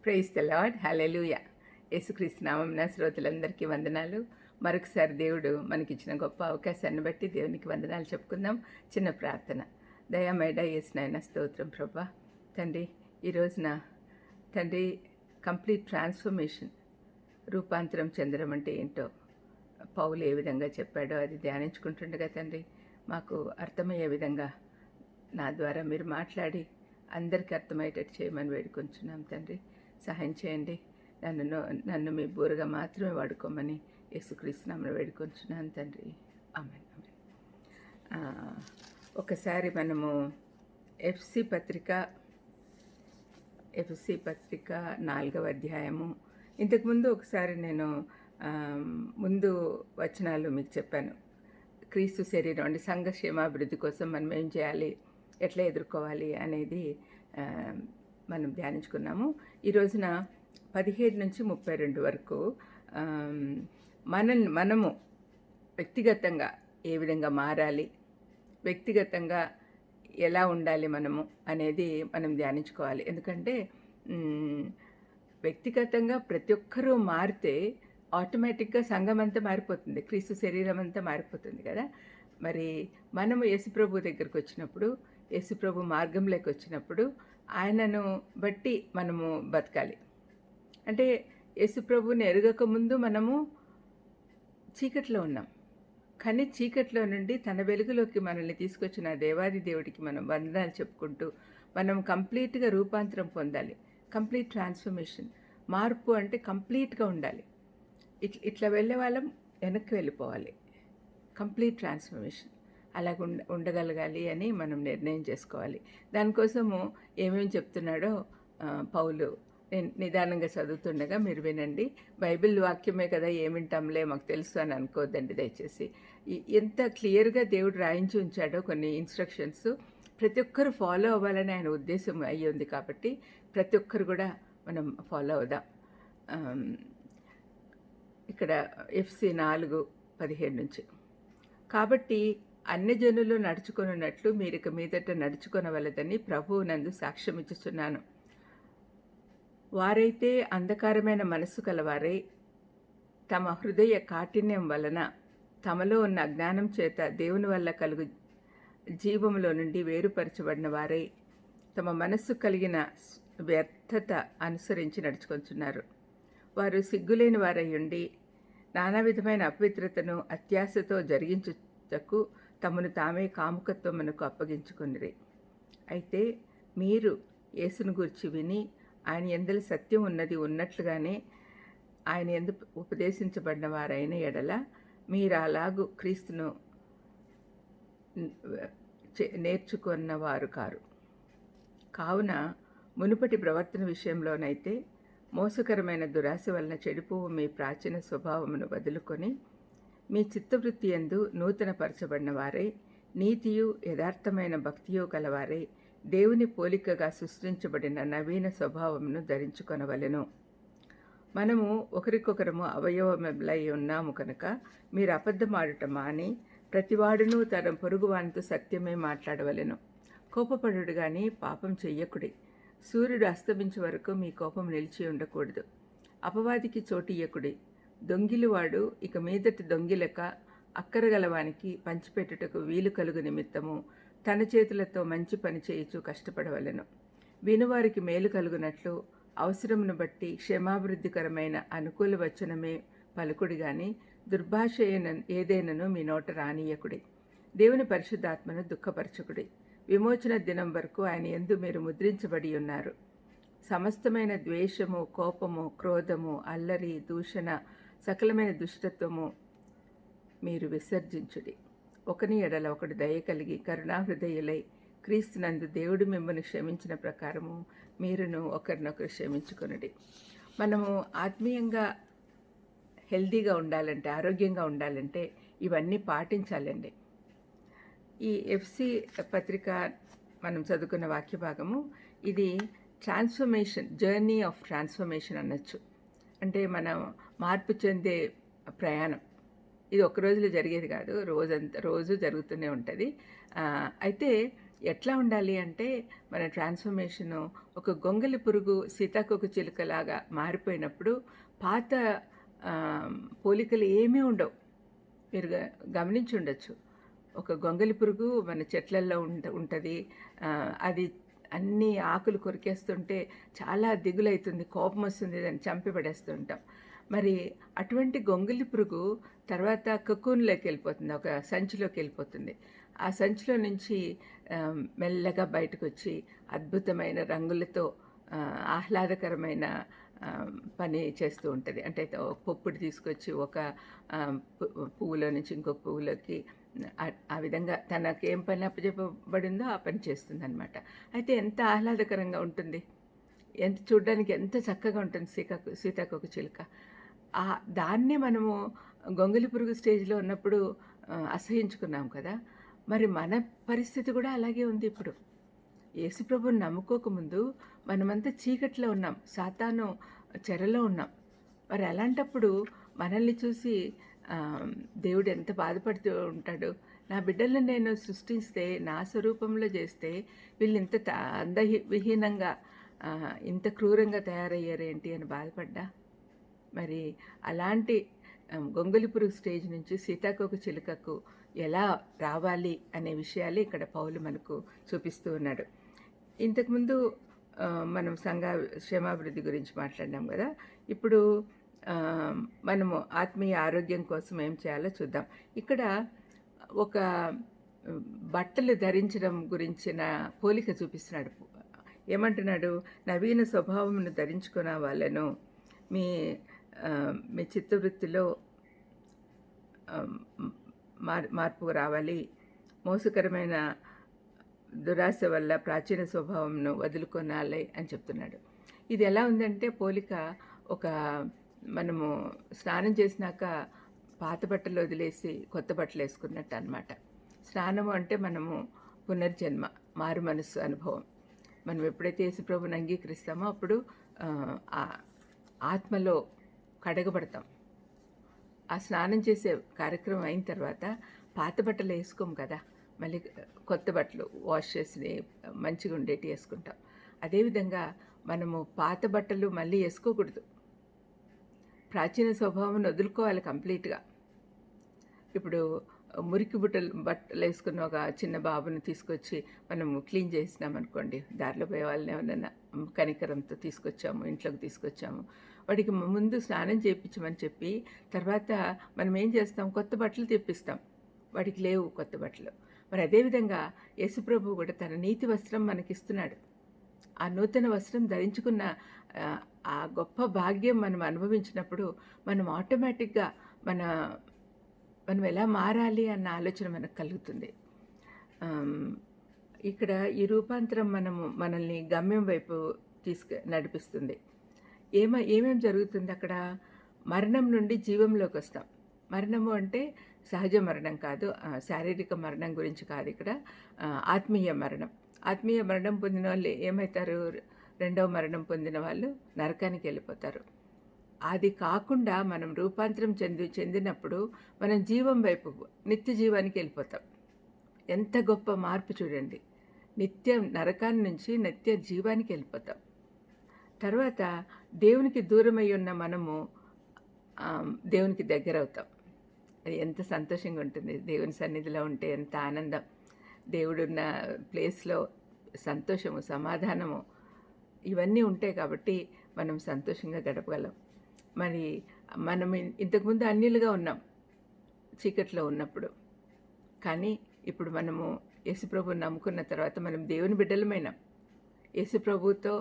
Praise the lord, హల్లెలూయా. యేసుక్రీస్తు నామమున శ్రోతలందరికీ వందనాలు. మరొకసారి దేవుడు మనకిచ్చిన గొప్ప అవకాశాన్ని బట్టి దేవునికి వందనాలు చెప్పుకుందాం. చిన్న ప్రార్థన. దయామేడ యేసునాయన స్తోత్రం ప్రభా. తండ్రి, ఈ రోజున తండ్రి కంప్లీట్ ట్రాన్స్ఫర్మేషన్, రూపాంతరం చెందడం అంటే ఏంటో పౌలు ఏ విధంగా చెప్పాడో అది ధ్యానించుకుంటుండగా తండ్రి మాకు అర్థమయ్యే విధంగా నా ద్వారా మీరు మాట్లాడి అందరికీ అర్థమయ్యేటట్టు చేయమని వేడుకొంచున్నాం తండ్రి. సహాయం చేయండి. నన్ను మీ బూరగా మాత్రమే వాడుకోమని యేసుక్రీస్తు నామమున వేడుకొంచున్నాను తండ్రి. ఆమేన్. ఒకసారి మనము ఎఫ్సి పత్రిక 4వ అధ్యాయము. ఇంతకుముందు ఒకసారి నేను ముందు వచనాలు మీకు చెప్పాను. క్రీస్తు శరీరం అంటే సంఘ క్షేమాభివృద్ధి కోసం మనం ఏం చేయాలి, ఎట్లా ఎదుర్కోవాలి అనేది మనం ధ్యానించుకున్నాము. ఈ రోజున 17 నుంచి 32 వరకు మనము వ్యక్తిగతంగా ఏ విధంగా మారాలి, వ్యక్తిగతంగా ఎలా ఉండాలి మనము అనేది మనం ధ్యానించుకోవాలి. ఎందుకంటే వ్యక్తిగతంగా ప్రతి ఒక్కరూ మారితే ఆటోమేటిక్గా సంఘం అంతా మారిపోతుంది, క్రీస్తు శరీరం అంతా మారిపోతుంది కదా. మరి మనము యేసుప్రభు దగ్గరికి వచ్చినప్పుడు, యేసుప్రభు మార్గంలోకి వచ్చినప్పుడు ఆయనను బట్టి మనము బతకాలి. అంటే యేసుప్రభుని ఎరగక ముందు మనము చీకట్లో ఉన్నాం, కానీ చీకట్లో నుండి తన వెలుగులోకి మనల్ని తీసుకొచ్చిన దేవాది దేవుడికి మనం వందనాలు చెప్పుకుంటూ మనం కంప్లీట్గా రూపాంతరం పొందాలి. కంప్లీట్ ట్రాన్స్ఫర్మేషన్, మార్పు అంటే కంప్లీట్గా ఉండాలి. ఇట్లా వెళ్ళే వాళ్ళం వెనక్కి వెళ్ళిపోవాలి. కంప్లీట్ ట్రాన్స్ఫర్మేషన్ అలాగ ఉండగలగాలి అని మనం నిర్ణయం చేసుకోవాలి. దానికోసము ఏమేమి చెప్తున్నాడో పౌలు నేను నిదానంగా చదువుతుండగా మీరు వినండి. బైబిల్ వాక్యమే కదా, ఏమింటాంలే మాకు తెలుసు అని అనుకోవద్దండి దయచేసి. ఎంత క్లియర్గా దేవుడు రాయించి ఉంచాడో కొన్ని ఇన్స్ట్రక్షన్స్ ప్రతి ఒక్కరు ఫాలో అవ్వాలని ఆయన ఉద్దేశం అయ్యి ఉంది. కాబట్టి ప్రతి ఒక్కరు కూడా మనం ఫాలో అవుదాం. ఇక్కడ ఎఫ్సి 4:17 నుంచి, కాబట్టి అన్యజనులు నడుచుకొనున్నట్లు మీరిక మీదట నడుచుకొనవలదని ప్రభువునందు సాక్ష్యమిచ్చుచున్నాను. వారైతే అంధకారమైన మనస్సు కలవారై తమ హృదయ కాఠిన్యం వలన తమలో ఉన్న అజ్ఞానం చేత దేవుని వల్ల కలుగు జీవములో నుండి వేరుపరచబడిన వారై తమ మనస్సు కలిగిన వ్యర్థత అనుసరించి నడుచుకొంచున్నారు. వారు సిగ్గులేని వారై ఉండి నానా విధమైన అపవిత్రతను అత్యాశతో జరిగించుటకు తమను తామే కాముకత్వమునకు అప్పగించుకొనిరి. అయితే మీరు యేసును గూర్చి విని ఆయన యందలి సత్యం ఉన్నది ఉన్నట్లుగానే ఆయన యందు ఉపదేశించబడిన వారైన ఎడల మీరు అలాగూ క్రీస్తును నేర్చుకున్నవారు కారు. కావున మునుపటి ప్రవర్తన విషయంలోనైతే మోసకరమైన దురాశ వలన చెడిపోవు మీ ప్రాచీన స్వభావమును వదులుకొని మీ చిత్తవృత్తి యందు నూతనపరచబడిన వారై నీతియు యథార్థమైన భక్తియు కలవారై దేవుని పోలికగా సృష్టించబడిన నవీన స్వభావమును ధరించుకొనవలెను. మనము ఒకరికొకరము అవయవములై ఉన్నాము కనుక మీరు అబద్ధమాడుట మాని ప్రతివాడును తన పొరుగువానితో సత్యమే మాట్లాడవలెను. కోపపడుడు గాని పాపం చెయ్యకుడి. సూర్యుడు అస్తమించే వరకు మీ కోపం నిలిచి ఉండకూడదు. అపవాదికి చోటియ్యకుడి. దొంగిలివాడు ఇక మీదటి దొంగిలక అక్కరగలవానికి పంచిపెట్టుటకు వీలు కలుగు నిమిత్తము తన చేతులతో మంచి పని చేయుచు కష్టపడవలెను. వినువారికి మేలు కలుగునట్లు అవసరమును బట్టి క్షేమాభివృద్ధికరమైన అనుకూల వచనమే పలుకుడి గాని దుర్భాష ఏదైనను మీ నోట రానియకుడి. దేవుని పరిశుద్ధాత్మను దుఃఖపరచకుడి. విమోచన దినం వరకు ఆయన యందు మీరు ముద్రించబడి ఉన్నారు. సమస్తమైన ద్వేషము, కోపము, క్రోధము, అల్లరి, దూషణ, సకలమైన దుష్టత్వము మీరు విసర్జించుడి. ఒకని ఎడల ఒకడు దయ కలిగి కరుణాహృదయులై క్రీస్తునందు దేవుడు మిమ్మల్ని క్షమించిన ప్రకారము మీరును ఒకరినొకరు క్షమించుకొనుడి. మనము ఆత్మీయంగా హెల్దీగా ఉండాలంటే, ఆరోగ్యంగా ఉండాలంటే ఇవన్నీ పాటించాలండి. ఈ ఎఫ్సి పత్రిక మనం చదువుకున్న వాక్య భాగము ఇది ట్రాన్స్ఫర్మేషన్, జర్నీ ఆఫ్ ట్రాన్స్ఫర్మేషన్ అనొచ్చు. అంటే మనం మార్పు చెందే ప్రయాణం. ఇది ఒక రోజులో జరిగేది కాదు, రోజు జరుగుతూనే ఉంటుంది. అయితే ఎట్లా ఉండాలి అంటే మన ట్రాన్స్‌ఫర్మేషను ఒక గొంగళి పురుగు సీతాకోక చిలుకలాగా మారిపోయినప్పుడు పాత ఆహ్, పోలికలు ఏమీ ఉండవు. మీరు గమనించుండొచ్చు. ఒక గొంగళి పురుగు మన చెట్లల్లో ఉంటది. అది అన్ని ఆకులు కొరికేస్తుంటే చాలా దిగులైతుంది, కోపమొస్తుంది, దాన్ని చంపి పడేస్తుంటాం. మరి అటువంటి గొంగళి పురుగు తర్వాత కకోన్‌లోకెళ్ళిపోతుంది. ఒక సంచిలోకెళ్ళిపోతుంది. ఆ సంచిలో నుంచి మెల్లగా బయటకొచ్చి అద్భుతమైన రంగులతో ఆహ్లాదకరమైన పని చేస్తూ ఉంటది. అంటే పొప్పుడు తీసుకొచ్చి ఒక పువ్వులో నుంచి ఇంకొక పువ్వులోకి ఆ విధంగా తనకేం పని అప్పజెప్పబడిందో ఆ పని చేస్తుందనమాట. అయితే ఎంత ఆహ్లాదకరంగా ఉంటుంది. చూడ్డానికి ఎంత చక్కగా ఉంటుంది సీతాకోక చిలుక. దాన్నే మనము గొంగళి పురుగు స్టేజ్‌లో ఉన్నప్పుడు అసహ్యించుకున్నాం కదా! మరి మన పరిస్థితి కూడా అలాగే ఉంది ఇప్పుడు. యేసుప్రభువుని నమ్ముకోకముందు మనమంతా చీకట్లో ఉన్నాం. సాతాను చెరలో ఉన్నాం. మరి అలాంటప్పుడు మనల్ని చూసి దేవుడు ఎంత బాధపడుతూ ఉంటాడు. నా బిడ్డలను నేను సృష్టిస్తే, నా స్వరూపంలో చేస్తే వీళ్ళు ఇంత విహీనంగా ఇంత క్రూరంగా తయారయ్యారేంటి అని బాధపడ్డా. మరి అలాంటి గొంగళి పురుగు స్టేజ్ నుంచి సీతాకోక చిలుకకు ఎలా రావాలి అనే విషయాలు ఇక్కడ పౌలు మనకు చూపిస్తూ ఉన్నాడు. ఇంతకుముందు మనం క్షేమాభివృద్ధి గురించి మాట్లాడినాం కదా. ఇప్పుడు మనము ఆత్మీయ ఆరోగ్యం కోసం ఏం చేయాలో చూద్దాం. ఇక్కడ ఒక బట్టలు ధరించడం గురించిన పోలిక చూపిస్తున్నాడు. ఏమంటున్నాడు? నవీన స్వభావమును ధరించుకున్న వాళ్ళను మీ మీ చిత్తవృత్తిలో మార్పు రావాలి. మోసకరమైన దురాశ వల్ల ప్రాచీన స్వభావంను వదులుకొనాలి అని చెప్తున్నాడు. ఇది ఎలా ఉందంటే పోలిక, ఒక మనము స్నానం చేసినాక పాత బట్టలు వదిలేసి కొత్త బట్టలు వేసుకున్నట్టు అనమాట. స్నానము అంటే మనము పునర్జన్మ, మారు మనస్సు అనుభవం. మనం ఎప్పుడైతే యేసుప్రభువుని అంగీకరిస్తామో అప్పుడు ఆత్మలో కడగబడతాం. ఆ స్నానం చేసే కార్యక్రమం అయిన తర్వాత పాత బట్టలు వేసుకోము కదా, మళ్ళీ కొత్త బట్టలు వాష్ చేసి మంచిగా ఉండేటి వేసుకుంటాం. అదేవిధంగా మనము పాత బట్టలు మళ్ళీ వేసుకోకూడదు. ప్రాచీన స్వభావం వదులుకోవాలి కంప్లీట్గా. ఇప్పుడు మురికి బట్టలు వేసుకున్న ఒక చిన్న బాబుని తీసుకొచ్చి మనం క్లీన్ చేసినామనుకోండి, దారిలో పోయే వాళ్ళని ఏమన్నా కనికరంతో తీసుకొచ్చాము, ఇంట్లోకి తీసుకొచ్చాము, వాడికి ముందు స్నానం చేయించమని చెప్పి తర్వాత మనం ఏం చేస్తాం, కొత్త బట్టలు తెప్పిస్తాం. వాడికి లేవు కొత్త బట్టలు. మరి అదేవిధంగా యేసుప్రభువు కూడా తన నీతి వస్త్రం మనకిస్తున్నాడు. ఆ నూతన వస్త్రం ధరించుకున్న ఆ గొప్ప భాగ్యం మనం అనుభవించినప్పుడు మనం ఆటోమేటిక్గా మనం ఎలా మారాలి అన్న ఆలోచన మనకు కలుగుతుంది. ఇక్కడ ఈ రూపాంతరం మనల్ని గమ్యం వైపు నడిపిస్తుంది. ఏమేం జరుగుతుంది అక్కడ? మరణం నుండి జీవంలోకి వస్తాం. మరణము అంటే సహజ మరణం కాదు, శారీరక మరణం గురించి కాదు. ఇక్కడ ఆత్మీయ మరణం. ఆత్మీయ మరణం పొందిన వాళ్ళు ఏమవుతారు? రెండవ మరణం పొందిన వాళ్ళు నరకానికి వెళ్ళిపోతారు. అది కాకుండా మనం రూపాంతరం చెందినప్పుడు మనం జీవం వైపు, నిత్య జీవానికి వెళ్ళిపోతాం. ఎంత గొప్ప మార్పు చూడండి! నిత్యం నరకాన్ని నుంచి నిత్య జీవానికి వెళ్ళిపోతాం. తర్వాత దేవునికి దూరమై ఉన్న మనము దేవునికి దగ్గర అవుతాం. అది ఎంత సంతోషంగా ఉంటుంది! దేవుని సన్నిధిలో ఉంటే ఎంత ఆనందం! దేవుడున్న ప్లేస్లో సంతోషము, సమాధానము ఇవన్నీ ఉంటాయి కాబట్టి మనం సంతోషంగా గడపగలం. మరి మనం ఇంతకుముందు అన్యులుగా ఉన్నాం చీకట్లో ఉన్నప్పుడు. కానీ ఇప్పుడు మనము యేసుప్రభువుని నమ్ముకున్న తర్వాత మనం దేవుని బిడ్డలమైనాం. యేసుప్రభువుతో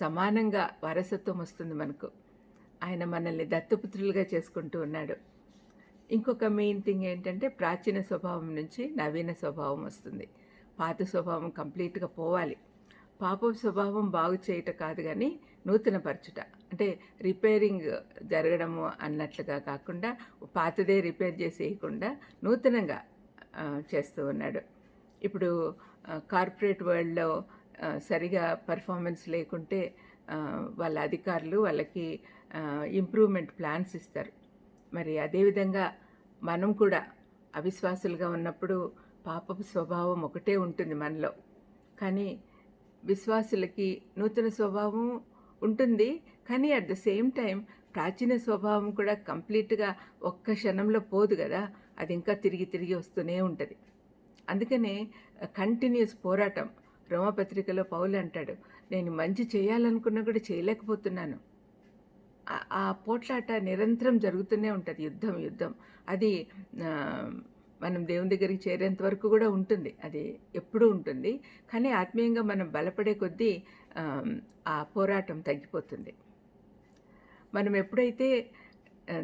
సమానంగా వారసత్వం వస్తుంది మనకు. ఆయన మనల్ని దత్తపుత్రులుగా చేసుకుంటూ ఉన్నాడు. ఇంకొక మెయిన్ థింగ్ ఏంటంటే ప్రాచీన స్వభావం నుంచి నవీన స్వభావం వస్తుంది. పాత స్వభావం కంప్లీట్గా పోవాలి. పాప స్వభావం బాగు చేయటం కాదు కానీ నూతనపరచుట, అంటే రిపేరింగ్ జరగడము అన్నట్లుగా కాకుండా పాతదే రిపేర్ చేసేయకుండా నూతనంగా చేస్తూ ఉన్నాడు. ఇప్పుడు కార్పొరేట్ వరల్డ్లో సరిగా పర్ఫార్మెన్స్ లేకుంటే వాళ్ళ అధికారులు వాళ్ళకి ఇంప్రూవ్మెంట్ ప్లాన్స్ ఇస్తారు. మరి అదేవిధంగా మనం కూడా అవిశ్వాసులుగా ఉన్నప్పుడు పాపపు స్వభావం ఒకటే ఉంటుంది మనలో. కానీ విశ్వాసులకి నూతన స్వభావం ఉంటుంది. కానీ అట్ ద సేమ్ టైం ప్రాచీన స్వభావం కూడా కంప్లీట్‌గా ఒక్క క్షణంలో పోదు గదా! అది ఇంకా తిరిగి తిరిగి వస్తూనే ఉంటది. అందుకనే కంటిన్యూయస్ పోరాటం. రోమపత్రికలో పౌలు అంటాడు, "నేను మంచి చేయాలనుకున్నా కూడా చేయలేకపోతున్నాను." ఆ పోట్లాట నిరంతరం జరుగుతూనే ఉంటది. యుద్ధం, యుద్ధం. అది ఆహ్, మనం దేవుని దగ్గరికి చేరేంత వరకు కూడా ఉంటుంది. అది ఎప్పుడూ ఉంటుంది. కానీ ఆత్మీయంగా మనం బలపడే కొద్దీ ఆహ్, ఆ పోరాటం తగ్గిపోతుంది. మనం ఎప్పుడైతే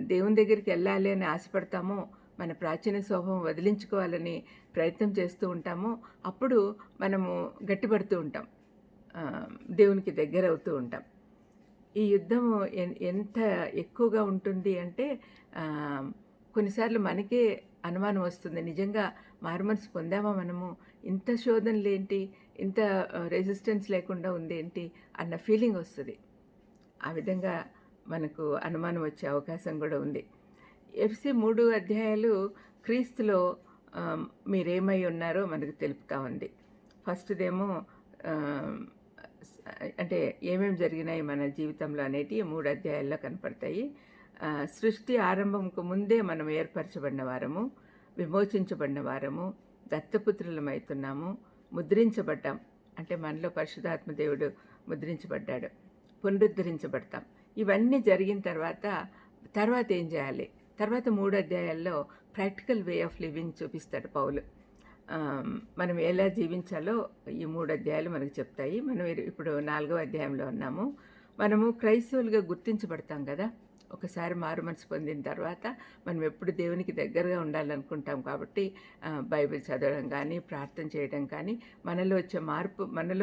దేవుని దగ్గరికెళ్ళాలి అని ఆశపడతామో, మన ప్రాచీన స్వభావం వదిలించుకోవాలని ప్రయత్నం చేస్తూ ఉంటామో, అప్పుడు మనము గట్టిపడుతూ ఉంటాం. దేవునికి దగ్గరవుతూ ఉంటాం. ఈ యుద్ధము ఎంత ఎక్కువగా ఉంటుంది అంటే ఆహ్, కొన్నిసార్లు మనకే అనుమానం వస్తుంది. నిజంగా మారుమనసు పొందామా మనము? ఇంత శోధనలేంటి? ఇంత రెసిస్టెన్స్ లేకుండా ఉందేంటి? అన్న ఫీలింగ్ వస్తది. ఆ విధంగా మనకు అనుమానం వచ్చే అవకాశం గూడా ఉంది. ఎఫ్‌సీ 3 అధ్యాయాలు క్రీస్తులో మీరేమై ఉన్నారో మనకు తెలుపుతా ఉంది. ఫస్ట్‌దేమో ఆహ్, అంటే ఏమేమి జరిగినాయి మన జీవితంలో అనేటివి 3 అధ్యాయాల్లో కనపడతాయి. సృష్టి ఆరంభంకు ముందే మనం ఏర్పరచబడిన వారము, విమోచించబడిన వారము, దత్తపుత్రులమైతున్నాము, ముద్రించబడ్డాం. అంటే మనలో పరిశుద్ధాత్మ దేవుడు ముద్రించబడ్డాడు. పునరుద్ధరించబడతాం. ఇవన్నీ జరిగిన తర్వాత ఏం చేయాలి? తర్వాత 3 అధ్యాయాల్లో ప్రాక్టికల్ వే ఆఫ్ లివింగ్ చూపిస్తాడు పౌలు. మనం ఎలా జీవించాలో ఈ 3 అధ్యాయాలు మనకు చెప్తాయి. మనం ఇప్పుడు 4వ అధ్యాయంలో ఉన్నాము. మనము క్రైస్తవులుగా గుర్తించబడతాం కదా! ఒకసారి మారు మనసు పొందిన తర్వాత మనం ఎప్పుడు దేవునికి దగ్గరగా ఉండాలనుకుంటాం కాబట్టి బైబిల్ చదవడం కానీ, ప్రార్థన చేయడం కానీ, మనలో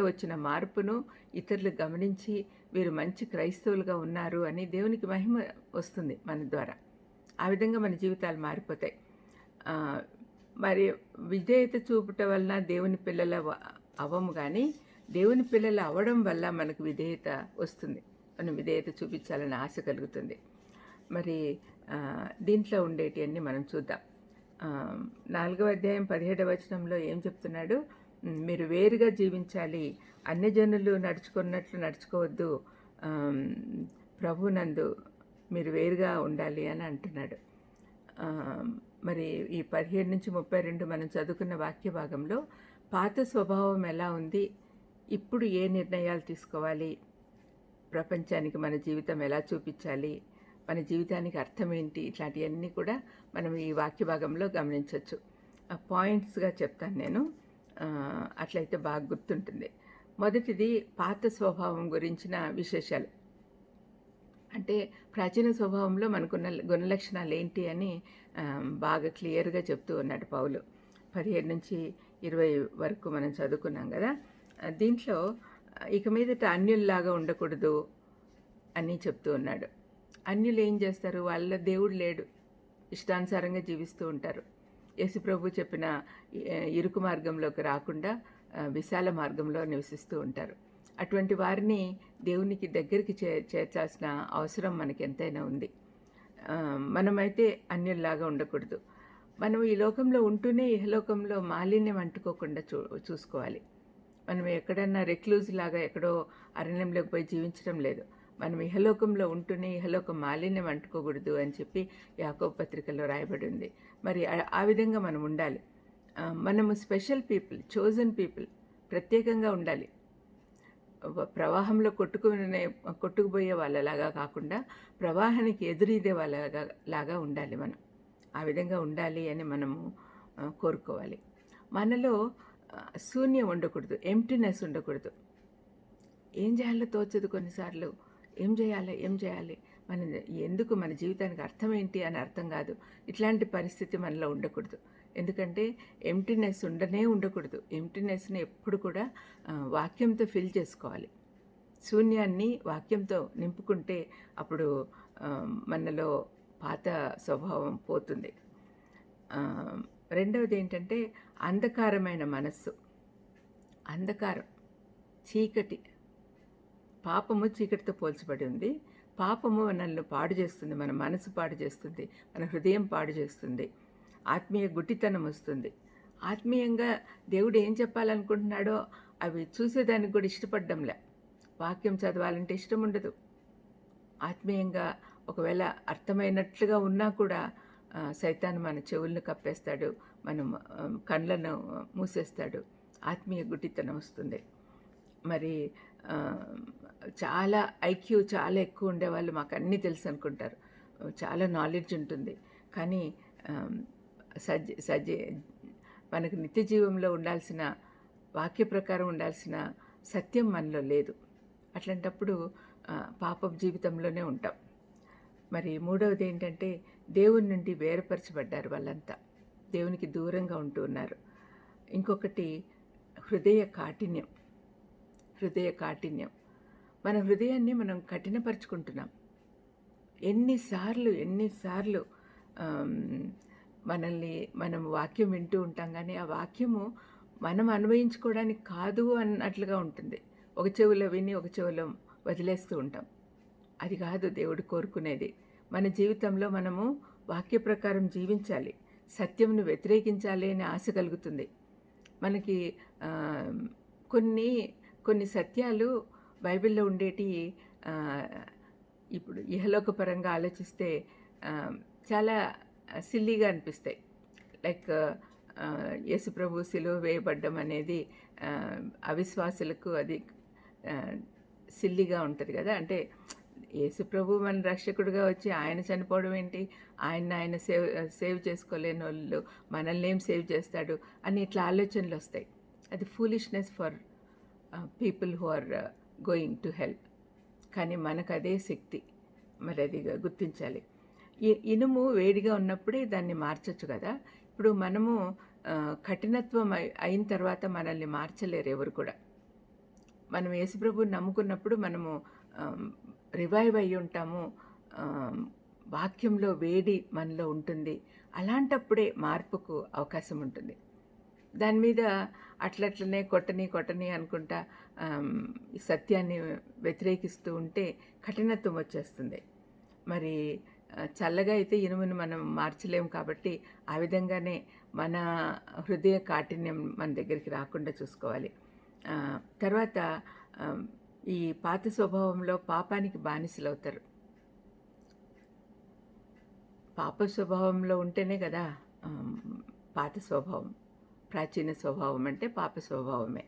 వచ్చిన మార్పును ఇతరులు గమనించి వీరు మంచి క్రైస్తవులుగా ఉన్నారు అని దేవునికి మహిమ వస్తుంది మన ద్వారా. ఆ విధంగా మన జీవితాలు మారిపోతాయి. మరి విధేయత చూపటం వలన దేవుని పిల్లల అవ్వము కానీ, దేవుని పిల్లలు అవ్వడం వల్ల మనకు విధేయత వస్తుంది. మనం విధేయత చూపించాలని ఆశ కలుగుతుంది. మరి దీంట్లో ఉండేటివన్నీ మనం చూద్దాం. 4వ అధ్యాయం 17వ వచనంలో ఏం చెప్తున్నాడు? మీరు వేరుగా జీవించాలి, అన్యజనులు నడుచుకున్నట్లు నడుచుకోవద్దు, ప్రభునందు మీరు వేరుగా ఉండాలి అని అంటున్నాడు. మరి ఈ 17-32 మనం చదువుకున్న వాక్య భాగంలో పాత స్వభావం ఎలా ఉంది, ఇప్పుడు ఏ నిర్ణయాలు తీసుకోవాలి, ప్రపంచానికి మన జీవితం ఎలా చూపించాలి, మన జీవితానికి అర్థం ఏంటి, ఇట్లాంటివన్నీ కూడా మనం ఈ వాక్య భాగంలో గమనించవచ్చు. పాయింట్స్గా చెప్తాను నేను, అట్లయితే బాగా గుర్తుంటుంది. మొదటిది పాత స్వభావం గురించిన విశేషాలు. అంటే ప్రాచీన స్వభావంలో మనకున్న గుణలక్షణాలు ఏంటి అని బాగా క్లియర్గా చెప్తూ ఉన్నాడు పౌలు. 17-20 వరకు మనం చదువుకున్నాం కదా. దీంట్లో ఇక మీదట అన్యుల్లాగా ఉండకూడదు అని చెప్తూ ఉన్నాడు. అన్యులు ఏం చేస్తారు? వాళ్ళ దేవుడు లేడు, ఇష్టానుసారంగా జీవిస్తూ ఉంటారు. యేసుప్రభు చెప్పిన ఇరుకు మార్గంలోకి రాకుండా విశాల మార్గంలో నివసిస్తూ ఉంటారు. అటువంటి వారిని దేవునికి దగ్గరికి చేర్చాల్సిన అవసరం మనకి ఎంతైనా ఉంది. మనమైతే అన్యుల్లాగా ఉండకూడదు. మనం ఈ లోకంలో ఉంటూనే ఇహలోకంలో మాలిన్యం అంటుకోకుండా చూసుకోవాలి. మనం ఎక్కడన్నా రెక్లూజ్ లాగా ఎక్కడో అరణ్యంలోకి పోయి జీవించడం లేదు. మనం ఇహలోకంలో ఉంటూనే ఇహలోకం మాలిన్యం అంటుకోకూడదు అని చెప్పి యాకోబు పత్రికలో రాయబడి ఉంది. మరి ఆ విధంగా మనం ఉండాలి. మనము స్పెషల్ పీపుల్, చోజన్ పీపుల్, ప్రత్యేకంగా ఉండాలి. ప్రవాహంలో కొట్టుకుపోయే వాళ్ళలాగా కాకుండా ప్రవాహానికి ఎదురీదే వాళ్ళలాగా ఉండాలి మనం. ఆ విధంగా ఉండాలి అని మనము కోరుకోవాలి. మనలో శూన్యం ఉండకూడదు, ఎంప్టీనెస్ ఉండకూడదు. ఏం చేయాలో తోచదు కొన్నిసార్లు. ఏం చేయాలి ఎందుకు మన జీవితానికి అర్థం ఏంటి అని అర్థం కాదు. ఇట్లాంటి పరిస్థితి మనలో ఉండకూడదు. ఎందుకంటే ఎంప్టీనెస్ ఉండకూడదు. ఎంప్టీనెస్ని ఎప్పుడు కూడా వాక్యంతో ఫిల్ చేసుకోవాలి. శూన్యాన్ని వాక్యంతో నింపుకుంటే అప్పుడు మనలో పాత స్వభావం పోతుంది. రెండవది ఏంటంటే అంధకారమైన మనస్సు. అంధకారం, చీకటి. పాపము చీకటితో పోల్చబడి ఉంది. పాపము మనల్ని పాడు చేస్తుంది, మన మనసు పాడు చేస్తుంది, మన హృదయం పాడు చేస్తుంది, ఆత్మీయ గుడ్డితనం వస్తుంది. ఆత్మీయంగా దేవుడు ఏం చెప్పాలనుకుంటున్నాడో అవి చూసేదానికి కూడా ఇష్టపడ్డంలే. వాక్యం చదవాలంటే ఇష్టం ఉండదు. ఆత్మీయంగా ఒకవేళ అర్థమైనట్లుగా ఉన్నా కూడా సైతాను మన చెవులను కప్పేస్తాడు. మనం కళ్ళను మూసేస్తాడు. ఆత్మీయ గుడ్డితనం వస్తుంది. మరి ఆహ్, చాలా ఐక్యూ చాలా ఎక్కువ ఉండేవాళ్ళు మాకన్నీ తెలుసనుకుంటారు. చాలా నాలెడ్జ్ ఉంటుంది. కానీ ఆహ్, సజే మనకు నిత్య జీవంలో ఉండాల్సిన వాక్య ప్రకారం ఉండాల్సిన సత్యం మనలో లేదు. అట్లాంటప్పుడు పాపపు జీవితంలోనే ఉంటాం. మరి మూడవది ఏంటంటే దేవుని నుండి వేరుపరచబడ్డారు వాళ్ళంతా. దేవునికి దూరంగా ఉంటూ ఉన్నారు. ఇంకొకటి హృదయ కాఠిన్యం. హృదయ కాఠిన్యం. మన హృదయాన్ని మనం కఠినపరుచుకుంటున్నాం. ఎన్నిసార్లు మనల్ని మనం వాక్యం వింటూ ఉంటాం కానీ ఆ వాక్యము మనం అన్వయించుకోవడానికి కాదు అన్నట్లుగా ఉంటుంది. ఒక చెవిలో విని ఒక చెవిలో వదిలేస్తూ ఉంటాం. అది కాదు దేవుడు కోరుకునేది. మన జీవితంలో మనము వాక్య ప్రకారం జీవించాలి. సత్యమును వ్యతిరేకించాలి అనే ఆశ కలుగుతుంది. మనకి కొన్ని సత్యాలు బైబిల్లో ఉండేటివి ఇప్పుడు ఇహలోకపరంగా ఆలోచిస్తే చాలా సిల్లీగా అనిపిస్తాయి. లైక్ యేసుప్రభు సిలువ వేయబడ్డం అనేది అవిశ్వాసులకు అది సిల్లీగా ఉంటుంది కదా. అంటే యేసుప్రభు మన రక్షకుడిగా వచ్చి ఆయన చనిపోవడం ఏంటి, ఆయన సేవ్ చేసుకోలేని వాళ్ళు మనల్ని ఏం సేవ్ చేస్తాడు అని ఇట్లా ఆలోచనలు వస్తాయి. అది foolishness for people who are going to help. కానీ మనకు అదే శక్తి. మరి అది గుర్తించాలి. ఇనుము వేడిగా ఉన్నప్పుడే దాన్ని మార్చచ్చు కదా. ఇప్పుడు మనము కఠినత్వం అయిన తర్వాత మనల్ని మార్చలేరు ఎవరు కూడా. మనం యేసుప్రభుని నమ్ముకున్నప్పుడు మనము రివైవ్ అయ్యి ఉంటాము. వాక్యంలో వేడి మనలో ఉంటుంది. అలాంటప్పుడే మార్పుకు అవకాశం ఉంటుంది. దాని మీద అట్లట్లనే కొట్టని అనుకుంటా సత్యాన్ని వ్యతిరేకిస్తూ ఉంటే కఠినత్వం వచ్చేస్తుంది. మరి చల్లగా అయితే ఇనుమును మనం మార్చలేము కాబట్టి ఆ విధంగానే మన హృదయ కాఠిన్యం మన దగ్గరికి రాకుండా చూసుకోవాలి. తర్వాత ఈ పాత స్వభావంలో పాపానికి బానిసలవుతారు. పాప స్వభావంలో ఉంటేనే కదా పాత స్వభావం. ప్రాచీన స్వభావం అంటే పాప స్వభావమే.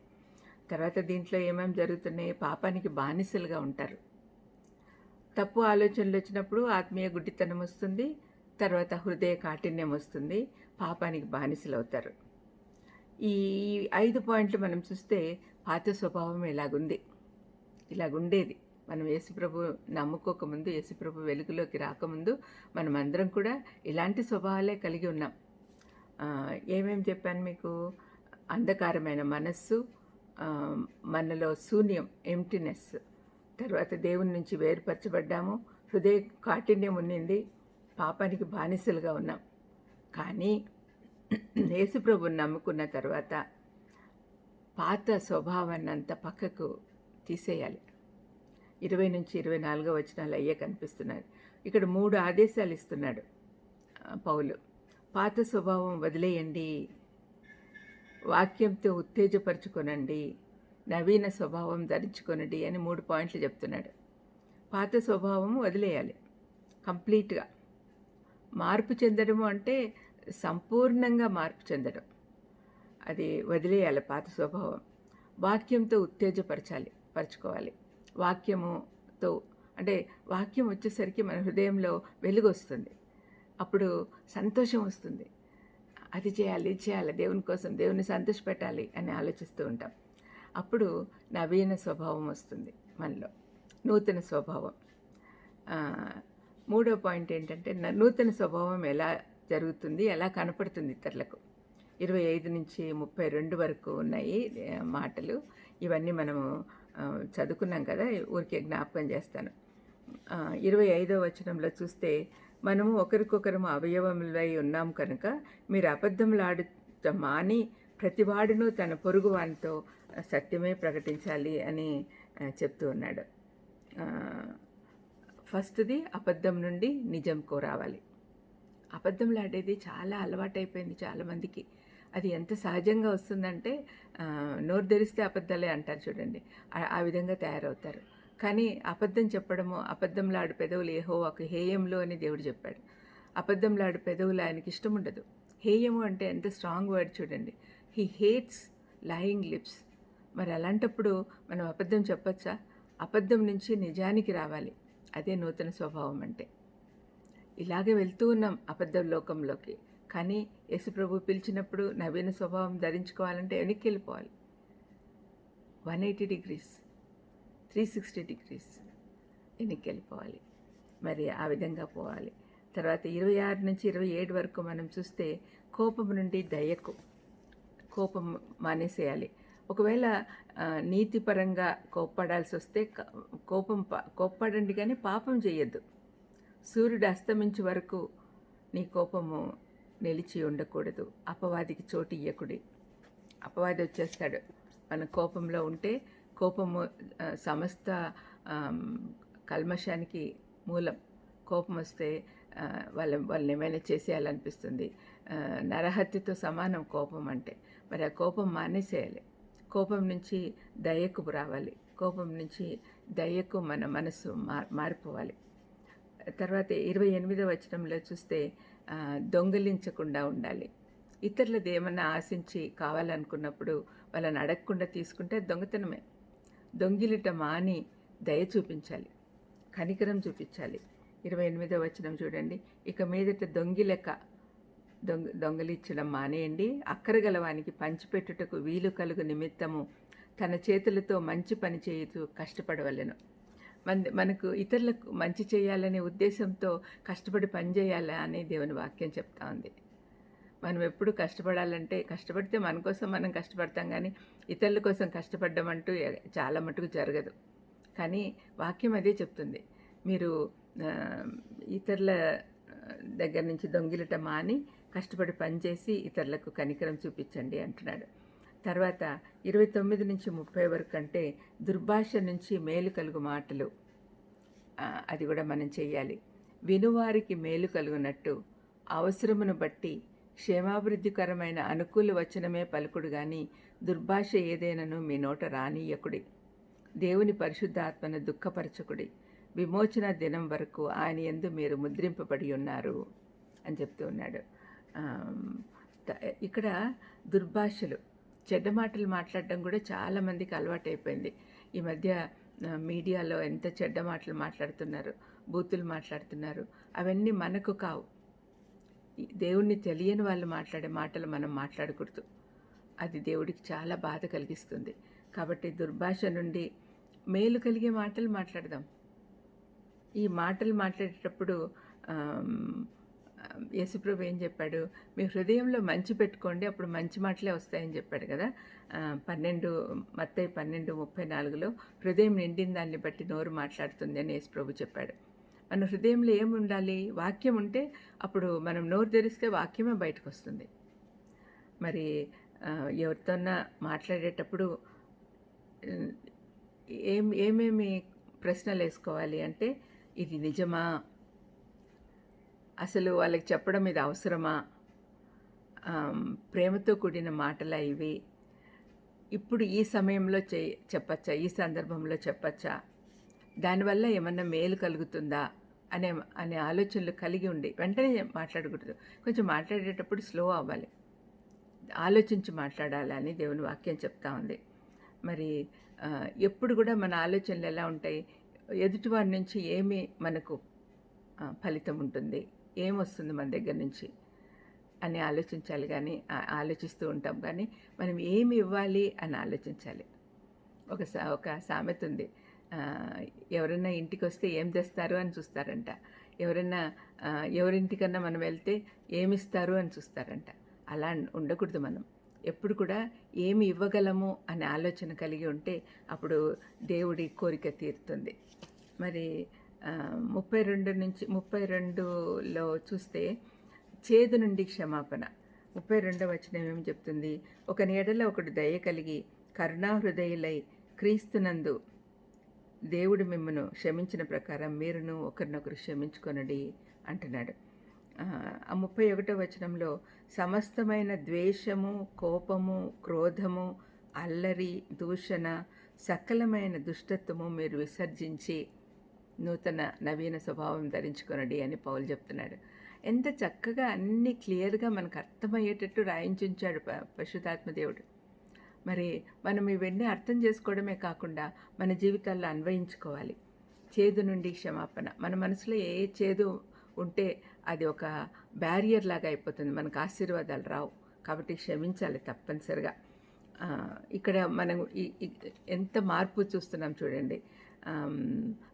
తర్వాత దీంట్లో ఏమేమి జరుగుతున్నాయి, పాపానికి బానిసలుగా ఉంటారు. తప్పు ఆలోచనలు వచ్చినప్పుడు ఆత్మీయ గుడ్డితనం వస్తుంది. తర్వాత హృదయ కాఠిన్యం వస్తుంది. పాపానికి బానిసలు అవుతారు. ఈ 5 పాయింట్లు మనం చూస్తే పాత స్వభావం ఇలాగుండేది. మనం యేసుప్రభు నమ్ముకోకముందు, యేసుప్రభు వెలుగులోకి రాకముందు మనమందరం కూడా ఇలాంటి స్వభావాలే కలిగి ఉన్నాం. ఏమేమి చెప్పాను మీకు? అంధకారమైన మనస్సు, మనలో శూన్యం, ఎంప్టీనెస్. తర్వాత దేవుని నుంచి వేరుపరచబడ్డాము. హృదయ కాఠిన్యం ఉన్నింది. పాపానికి బానిసలుగా ఉన్నాం. కానీ యేసుప్రభుని నమ్ముకున్న తర్వాత పాత స్వభావాన్ని అంతా పక్కకు తీసేయాలి. 20 నుంచి 24 వచనాలు అయ్యే కనిపిస్తున్నారు. ఇక్కడ 3 ఆదేశాలు ఇస్తున్నాడు పౌలు. పాత స్వభావం వదిలేయండి, వాక్యంతో ఉత్తేజపరచుకొనండి, నవీన స్వభావం ధరించుకొనండి అని 3 పాయింట్లు చెప్తున్నాడు. పాత స్వభావం వదిలేయాలి కంప్లీట్గా. మార్పు చెందడము అంటే సంపూర్ణంగా మార్పు చెందడం. అది వదిలేయాలి పాత స్వభావం. వాక్యంతో పరచుకోవాలి. వాక్యముతో అంటే వాక్యం వచ్చేసరికి మన హృదయంలో వెలుగు వస్తుంది. అప్పుడు సంతోషం వస్తుంది. అది చేయాలి, ఇది చేయాలి, దేవుని కోసం, దేవుని సంతోషపెట్టాలి అని ఆలోచిస్తూ ఉంటాం. అప్పుడు నవీన స్వభావం వస్తుంది మనలో, నూతన స్వభావం. మూడో పాయింట్ ఏంటంటే నూతన స్వభావం ఎలా జరుగుతుంది, ఎలా కనపడుతుంది ఇతరులకు. 25 నుంచి 32 వరకు ఉన్నాయి మాటలు. ఇవన్నీ మనము చదువుకున్నాం కదా, ఊరికే జ్ఞాపకం చేస్తాను. 25వ వచనంలో చూస్తే, మనము ఒకరికొకరము అవయవములై ఉన్నాం కనుక మీరు అబద్ధములాడుట మాని ప్రతివాడును తన పొరుగు వానితో సత్యమే ప్రకటించాలి అని చెప్తూ ఉన్నాడు. ఫస్ట్ది అబద్ధం నుండి నిజంకు రావాలి. అబద్ధంలాడేది చాలా అలవాటైపోయింది చాలామందికి. అది ఎంత సహజంగా వస్తుందంటే నోరు తెరిస్తే అబద్ధాలే అంటారు చూడండి. ఆ విధంగా తయారవుతారు. కానీ అబద్ధం చెప్పడము, అబద్ధంలాడు పెదవులు యెహోవాకు హేయములు అని దేవుడు చెప్పాడు. అబద్ధంలాడు పెదవులు ఆయనకి ఇష్టముండదు. హేయము అంటే ఎంత స్ట్రాంగ్ వర్డ్ చూడండి. He hates lying lips. మరి అలాంటప్పుడు మనం అబద్ధం చెప్పొచ్చా? అబద్ధం నుంచి నిజానికి రావాలి. అదే నూతన స్వభావం అంటే. ఇలాగే వెళ్తూ ఉన్నాం అబద్ధ లోకంలోకి. కానీ యేసుప్రభు పిలిచినప్పుడు నవీన స్వభావం ధరించుకోవాలంటే వెనక్కి వెళ్ళిపోవాలి. 180 degrees, 360 degrees వెనక్కి వెళ్ళిపోవాలి. మరి ఆ విధంగా పోవాలి. తర్వాత 26 నుంచి 27 వరకు మనం చూస్తే కోపం నుండి దయకు, కోపం మానేసేయాలి. ఒకవేళ నీతిపరంగా కోప్పడాల్సి వస్తే కోప్పడండి, కానీ పాపం చేయొద్దు. సూర్యుడు అస్తమించే వరకు నీ కోపము నిలిచి ఉండకూడదు. అపవాదికి చోటు ఇయ్యకుడి. అపవాది వచ్చేస్తాడు. మన కోపంలో ఉంటే కోపము సమస్త కల్మషానికి మూలం. కోపం వస్తే వాళ్ళని ఏమైనా చేసేయాలనిపిస్తుంది. నరహత్యతో సమానం కోపం అంటే. మరి ఆ కోపం మానేసేయాలి. కోపం నుంచి దయకు రావాలి. కోపం నుంచి దయకు మన మనసు మారిపోవాలి. తర్వాత 28వ వచనంలో చూస్తే దొంగిలించకుండా ఉండాలి. ఇతరులది ఏమన్నా ఆశించి కావాలనుకున్నప్పుడు వాళ్ళని అడగకుండా తీసుకుంటే దొంగతనమే. దొంగిలిట మాని దయ చూపించాలి, కనికరం చూపించాలి. 28వ వచనం చూడండి. ఇక మీదట దొంగిలించడం మానేయండి. అక్కరగలవానికి పంచిపెట్టుటకు వీలు కలుగు నిమిత్తము తన చేతులతో మంచి పని చేయుతూ కష్టపడవలెను. మనకు ఇతరులకు మంచి చేయాలనే ఉద్దేశంతో కష్టపడి పని చేయాలా అని దేవుని వాక్యం చెప్తా ఉంది. మనం ఎప్పుడు కష్టపడాలంటే, కష్టపడితే మన కోసం మనం కష్టపడతాం, కానీ ఇతరుల కోసం కష్టపడడం అంటూ చాలా మటుకు జరగదు. కానీ వాక్యం అదే చెప్తుంది. మీరు ఇతరుల దగ్గర నుంచి దొంగిలట మాని కష్టపడి పనిచేసి ఇతరులకు కనికరం చూపించండి అంటున్నాడు. తర్వాత 29 నుంచి 30 వరకు అంటే దుర్భాష నుంచి మేలు కలుగు మాటలు, అది కూడా మనం చెయ్యాలి. వినువారికి మేలు కలుగునట్టు అవసరమును బట్టి క్షేమాభివృద్ధికరమైన అనుకూల వచనమే పలుకుడు గాని దుర్భాష ఏదైనాను మీ నోట రానీయకుడి. దేవుని పరిశుద్ధాత్మను దుఃఖపరచకుడి. విమోచన దినం వరకు ఆయన యందు మీరు ముద్రింపబడి ఉన్నారు అని చెప్తూ ఉన్నాడు. ఇక్కడ దుర్భాషలు, చెడ్డ మాటలు మాట్లాడడం కూడా చాలామందికి అలవాటైపోయింది. ఈ మధ్య మీడియాలో ఎంత చెడ్డ మాటలు మాట్లాడుతున్నారు, బూతులు మాట్లాడుతున్నారు. అవన్నీ మనకు కావు. దేవుణ్ణి తెలియని వాళ్ళు మాట్లాడే మాటలు మనం మాట్లాడకూడదు. అది దేవుడికి చాలా బాధ కలిగిస్తుంది. కాబట్టి దుర్భాష నుండి మేలు కలిగే మాటలు మాట్లాడదాం. ఈ మాటలు మాట్లాడేటప్పుడు యేసుప్రభు ఏం చెప్పాడు? మీ హృదయంలో మంచి పెట్టుకోండి, అప్పుడు మంచి మాటలే వస్తాయని చెప్పాడు కదా. మత్తయి 12:34లో హృదయం నిండిన దాన్ని బట్టి నోరు మాట్లాడుతుంది అని యేసుప్రభు చెప్పాడు. మన హృదయంలో ఏముండాలి? వాక్యం ఉంటే అప్పుడు మనం నోరు తెరిస్తే వాక్యమే బయటకు వస్తుంది. మరి ఎవరితోన్నా మాట్లాడేటప్పుడు ఏమేమి ప్రశ్నలు వేసుకోవాలి అంటే, ఇది నిజమా? అసలు వాళ్ళకి చెప్పడం ఇది అవసరమా? ప్రేమతో కూడిన మాటలా ఇవి? ఇప్పుడు ఈ సమయంలో చెప్పచ్చా? ఈ సందర్భంలో చెప్పచ్చా? దానివల్ల ఏమన్నా మేలు కలుగుతుందా అనే ఆలోచనలు కలిగి ఉండి వెంటనే మాట్లాడకూడదు. కొంచెం మాట్లాడేటప్పుడు స్లో అవ్వాలి, ఆలోచించి మాట్లాడాలని దేవుని వాక్యం చెప్తా ఉంది. మరి ఎప్పుడు కూడా మన ఆలోచనలు ఎలా ఉంటాయి? ఎదుటివారి నుంచి ఏమి మనకు ఫలితం ఉంటుంది, ఏమొస్తుంది మన దగ్గర నుంచి అని ఆలోచించాలి. కానీ ఆలోచిస్తూ ఉంటాం, కానీ మనం ఏమి ఇవ్వాలి అని ఆలోచించాలి. ఒక సామెత ఉంది, ఎవరైనా ఇంటికి వస్తే ఏం తెస్తారు అని చూస్తారంట. ఎవరింటికన్నా మనం వెళ్తే ఏమిస్తారు అని చూస్తారంట. అలా ఉండకూడదు. మనం ఎప్పుడు కూడా ఏమి ఇవ్వగలము అనే ఆలోచన కలిగి ఉంటే అప్పుడు దేవుడి కోరిక తీరుతుంది. మరి 32లో చూస్తే చేదు నుండి క్షమాపణ. 32వ వచనం ఏం చెప్తుంది? ఒకని ఎడల ఒకడు దయ కలిగి కరుణాహృదయులై క్రీస్తునందు దేవుడు మిమ్మను క్షమించిన ప్రకారం మీరును ఒకరినొకరు క్షమించుకొనడి అంటున్నాడు. ఆ 31వ వచనంలో సమస్తమైన ద్వేషము, కోపము, క్రోధము, అల్లరి, దూషణ, సకలమైన దుష్టత్వము మీరు విసర్జించి నూతన నవీన స్వభావం ధరించుకొనడి అని పౌలు చెప్తున్నాడు. ఎంత చక్కగా అన్నీ క్లియర్‌గా మనకు అర్థమయ్యేటట్టు రాయించుంచాడు పరిశుద్ధాత్మ దేవుడు. మరి మనం ఇవన్నీ అర్థం చేసుకోవడమే కాకుండా మన జీవితాల్లో అన్వయించుకోవాలి. చేదు నుండి క్షమాపణ. మన మనసులో ఏ చేదు ఉంటే అది ఒక బ్యారియర్ లాగా అయిపోతుంది. మనకు ఆశీర్వాదాలు రావు. కాబట్టి క్షమించాలి తప్పనిసరిగా. ఇక్కడ మనం ఎంత మార్పు చూస్తున్నాం చూడండి.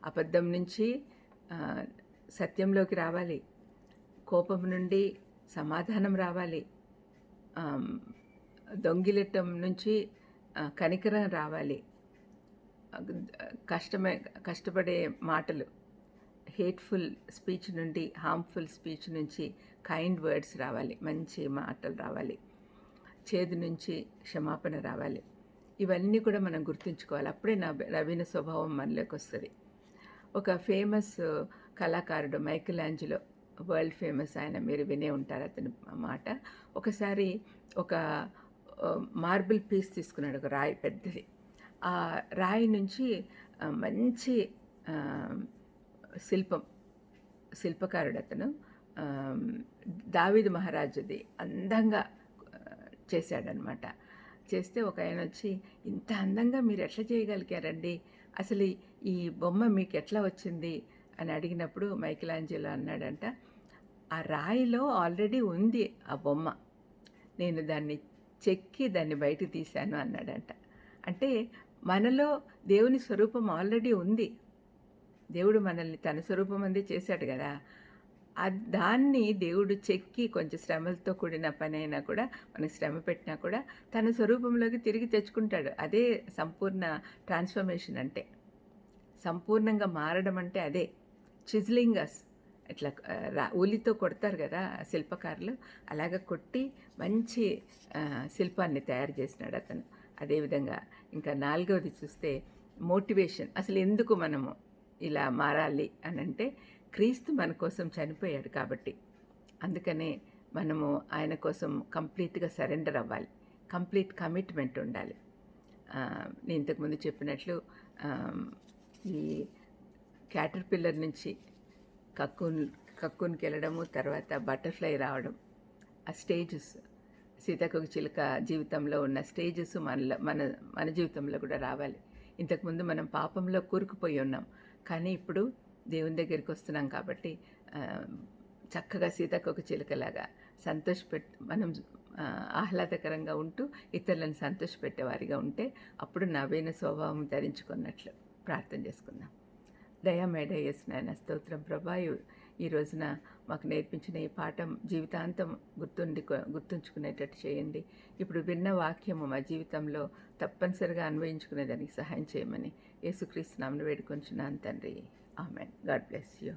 అబద్ధం నుంచి సత్యంలోకి రావాలి. కోపం నుండి సమాధానం రావాలి. దొంగిలటం నుంచి కనికరం రావాలి. కష్టపడే మాటలు, హేట్ఫుల్ స్పీచ్ నుండి హార్మ్ఫుల్ స్పీచ్ నుంచి కైండ్ వర్డ్స్ రావాలి, మంచి మాటలు రావాలి. చేదు నుంచి క్షమాపణ రావాలి. ఇవన్నీ కూడా మనం గుర్తుంచుకోవాలి. అప్పుడే నవీన స్వభావం మనలోకి వస్తుంది. ఒక ఫేమస్ కళాకారుడు మైకేల్ ఆంజెలో, వరల్డ్ ఫేమస్ ఆయన, మీరు వినే ఉంటారు అతని మాట. ఒకసారి ఒక మార్బుల్ పీస్ తీసుకున్నాడు, ఒక రాయి పెద్దది. ఆ రాయి నుంచి మంచి శిల్పకారుడు అతను దావీదు మహారాజుది అందంగా చేశాడనమాట. చేస్తే ఒక ఆయన వచ్చి, ఇంత అందంగా మీరు ఎట్లా చేయగలిగారండి, అసలు ఈ బొమ్మ మీకు ఎట్లా వచ్చింది అని అడిగినప్పుడు మైకేల్ ఆంజెలో అన్నాడంట, ఆ రాయిలో ఆల్రెడీ ఉంది ఆ బొమ్మ, నేను దాన్ని చెక్కి దాన్ని బయటకు తీశాను అన్నాడంట. అంటే మనలో దేవుని స్వరూపం ఆల్రెడీ ఉంది. దేవుడు మనల్ని తన స్వరూపం అందే చేశాడు కదా. దాన్ని దేవుడు చెక్కి కొంచెం శ్రమలతో కూడిన పని అయినా కూడా, మనకి శ్రమ పెట్టినా కూడా తన స్వరూపంలోకి తిరిగి తెచ్చుకుంటాడు. అదే సంపూర్ణ ట్రాన్స్ఫర్మేషన్ అంటే. సంపూర్ణంగా మారడం అంటే అదే. చిజ్లింగస్ ఇట్లా ఊలితో కొడతారు కదా శిల్పకారులు, అలాగ కొట్టి మంచి శిల్పాన్ని తయారు చేసినాడు అతను. అదేవిధంగా ఇంకా 4వది చూస్తే మోటివేషన్. అసలు ఎందుకు మనము ఇలా మారాలి అని అంటే, క్రీస్తు మన కోసం చనిపోయాడు కాబట్టి. అందుకనే మనము ఆయన కోసం కంప్లీట్గా సరెండర్ అవ్వాలి. కంప్లీట్ కమిట్మెంట్ ఉండాలి. నేను ఇంతకుముందు చెప్పినట్లు ఈ క్యాటర్పిల్లర్ నుంచి కక్కున్కి వెళ్ళడము, తర్వాత బటర్ఫ్లై రావడం, ఆ స్టేజెస్, సీతాకోకచిలుక జీవితంలో ఉన్న స్టేజెస్ మన జీవితంలో కూడా రావాలి. ఇంతకుముందు మనం పాపంలో కూరుకుపోయి ఉన్నాం, కానీ ఇప్పుడు దేవుని దగ్గరికి వస్తున్నాం కాబట్టి చక్కగా సీతాకోకచిలుకలాగా మనం ఆహ్లాదకరంగా ఉంటూ ఇతరులను సంతోషపెట్టేవారిగా ఉంటే అప్పుడు నవీన స్వభావం ధరించుకున్నట్లు. ప్రార్థన చేసుకుందాం. దయామేడ యేసు నాయన స్తోత్రం ప్రభా. ఈ రోజున మాకు నేర్పించిన ఈ పాఠం జీవితాంతం గుర్తుంచుకునేటట్టు చేయండి. ఇప్పుడు విన్న వాక్యము మా జీవితంలో తప్పనిసరిగా అన్వయించుకునేదానికి సహాయం చేయమని యేసుక్రీస్తు నామమున వేడుకొంచున్నాను తండ్రి. ఆమెన్. God bless you.